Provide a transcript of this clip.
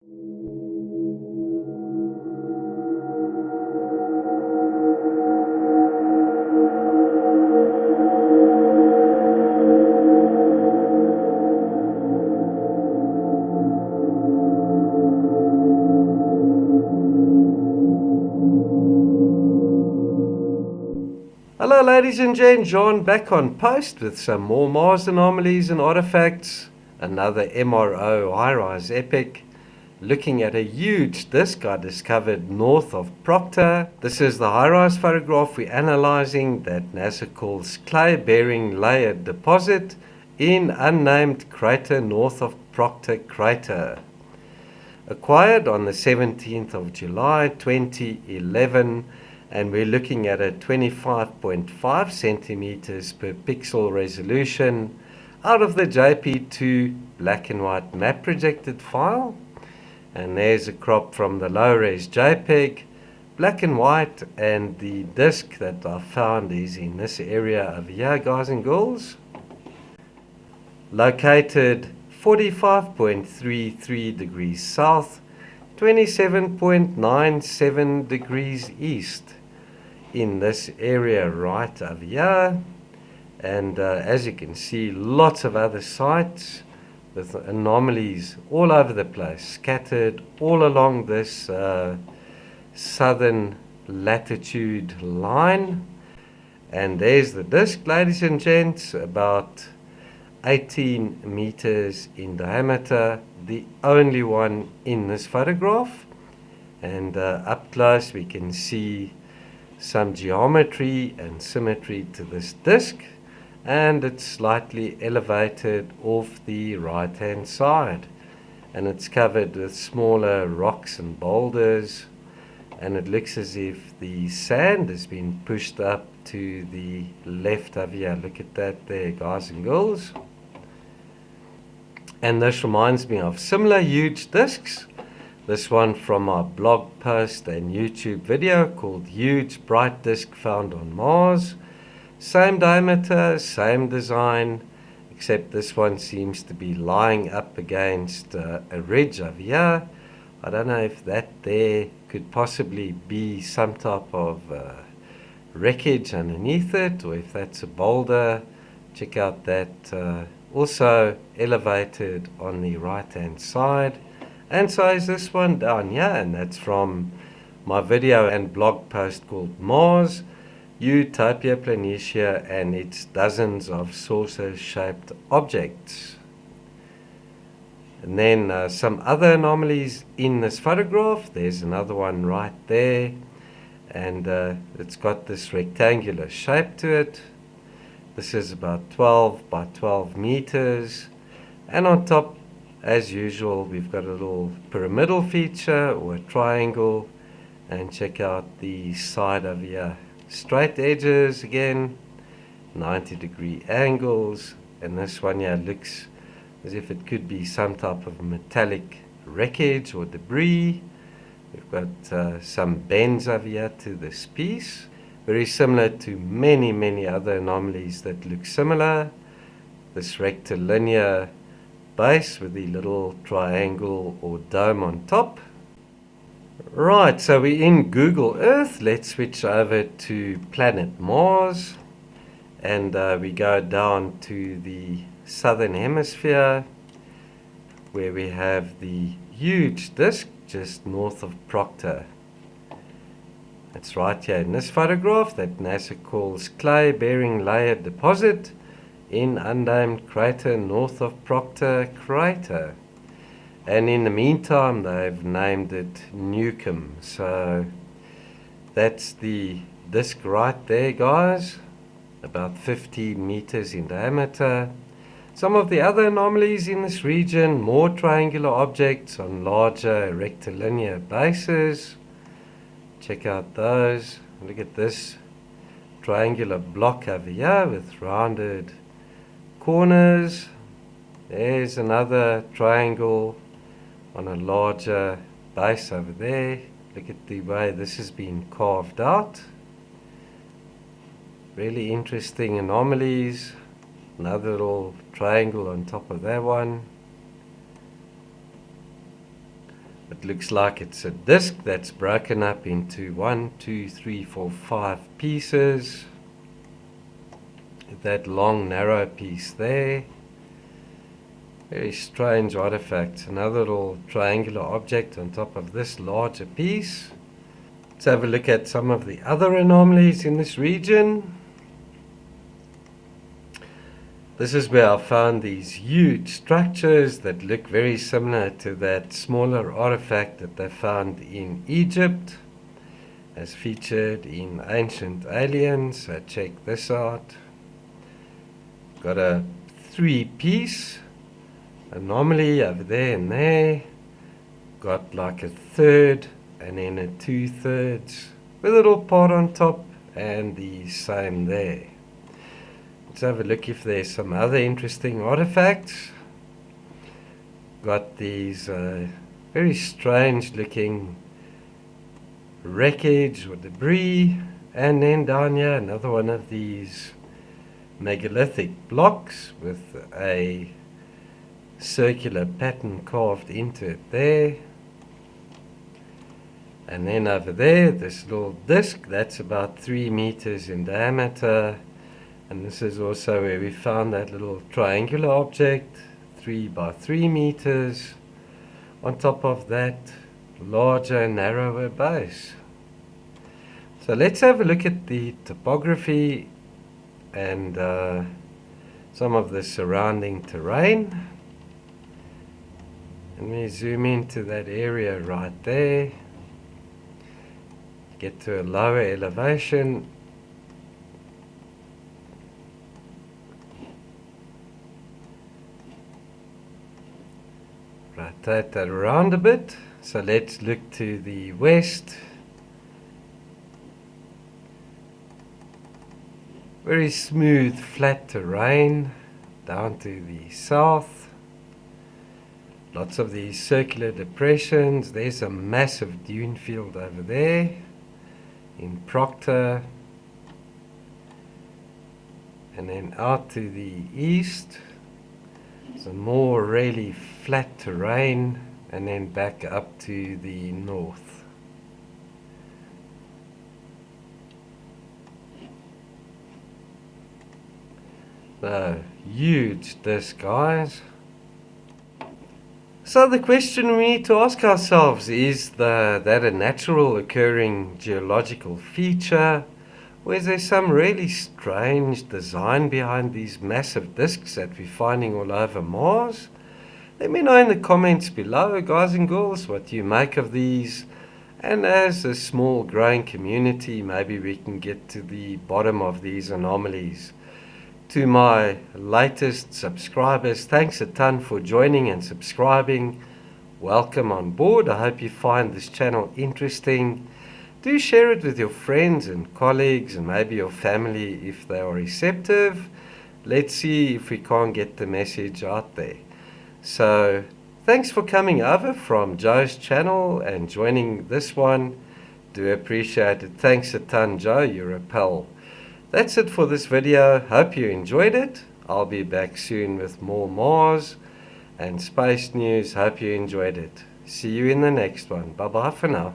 Hello ladies and gents, John back on post with some more Mars anomalies and artifacts. Another MRO high-rise epic, looking at a huge disk I discovered north of Proctor. This is the high-rise photograph we're analyzing that NASA calls clay-bearing layered deposit in unnamed crater north of Proctor crater. Acquired on the 17th of July 2011, and we're looking at a 25.5 centimeters per pixel resolution out of the JP2 black and white map projected file. And there's a crop from the low-res JPEG, black and white, and the disk that I found is in this area over here, guys and girls. Located 45.33 degrees south, 27.97 degrees east in this area right over here. And as you can see, lots of other sites with anomalies all over the place, scattered all along this southern latitude line. And there's the disk, ladies and gents, about 18 meters in diameter, the only one in this photograph. And up close we can see some geometry and symmetry to this disk, and it's slightly elevated off the right hand side, and it's covered with smaller rocks and boulders, and it looks as if the sand has been pushed up to the left over here. Look at that there, guys and girls. And this reminds me of similar huge disks. This one from our blog post and YouTube video called Huge Bright Disk Found on Mars. Same diameter, same design, except this one seems to be lying up against a ridge over here. I don't know if that there could possibly be some type of wreckage underneath it, or if that's a boulder. Check out that also elevated on the right hand side. And so is this one down here, and that's from my video and blog post called Mars, Utopia Planitia and its dozens of saucer-shaped objects. And then some other anomalies in this photograph. There's another one right there, and it's got this rectangular shape to it. This is about 12 by 12 meters, and on top, as usual, we've got a little pyramidal feature or a triangle. And check out the side over here. Straight edges again, 90-degree angles, and this one here looks as if it could be some type of metallic wreckage or debris. We've got some bends over here to this piece, very similar to many other anomalies that look similar. This rectilinear base with the little triangle or dome on top. Right, so we're in Google Earth. Let's switch over to planet Mars, and we go down to the southern hemisphere, where we have the huge disk just north of Proctor. It's right here in this photograph that NASA calls clay-bearing layered deposit in unnamed crater north of Proctor crater. And in the meantime, they've named it Newcomb. So that's the disk right there, guys, about 15 meters in diameter. Some of the other anomalies in this region, more triangular objects on larger rectilinear bases. Check out those. Look at this triangular block over here with rounded corners. There's another triangle on a larger base over there. Look at the way this has been carved out. Really interesting anomalies. Another little triangle on top of that one. it looks like it's a disk that's broken up into 1, 2, 3, 4, 5 pieces. That long narrow piece there. Very strange artifact. Another little triangular object on top of this larger piece. Let's have a look at some of the other anomalies in this region. This is where I found these huge structures that look very similar to that smaller artifact that they found in Egypt, as featured in Ancient Aliens. So check this out. Got a 3-piece anomaly over there and there. Got like a third and then a 2/3 with a little part on top and the same there. Let's have a look if there's some other interesting artifacts. Got these very strange looking wreckage or debris, and then down here another one of these megalithic blocks with a circular pattern carved into it there. And then over there, this little disc that's about 3 meters in diameter. And this is also where we found that little triangular object, 3 by 3 meters, on top of that larger, narrower base. So let's have a look at the topography and some of the surrounding terrain. Let me zoom into that area right there. Get to a lower elevation. Rotate that around a bit. So let's look to the west. Very smooth, flat terrain down to the south. Lots of these circular depressions. There's a massive dune field over there in Proctor. And then out to the east, some more really flat terrain, and then back up to the north. The huge disk, guys. So the question we need to ask ourselves is that a natural occurring geological feature, or is there some really strange design behind these massive disks that we're finding all over Mars? Let me know in the comments below, guys and girls, what you make of these. And as a small growing community, maybe we can get to the bottom of these anomalies. To my latest subscribers, thanks a ton for joining and subscribing. Welcome on board. I hope you find this channel interesting. Do share it with your friends and colleagues and maybe your family if they are receptive. Let's see if we can't get the message out there. So thanks for coming over from Joe's channel and joining this one. Do appreciate it. Thanks a ton, Joe. You're a pal. That's it for this video. Hope you enjoyed it. I'll be back soon with more Mars and space news. Hope you enjoyed it. See you in the next one. Bye bye for now.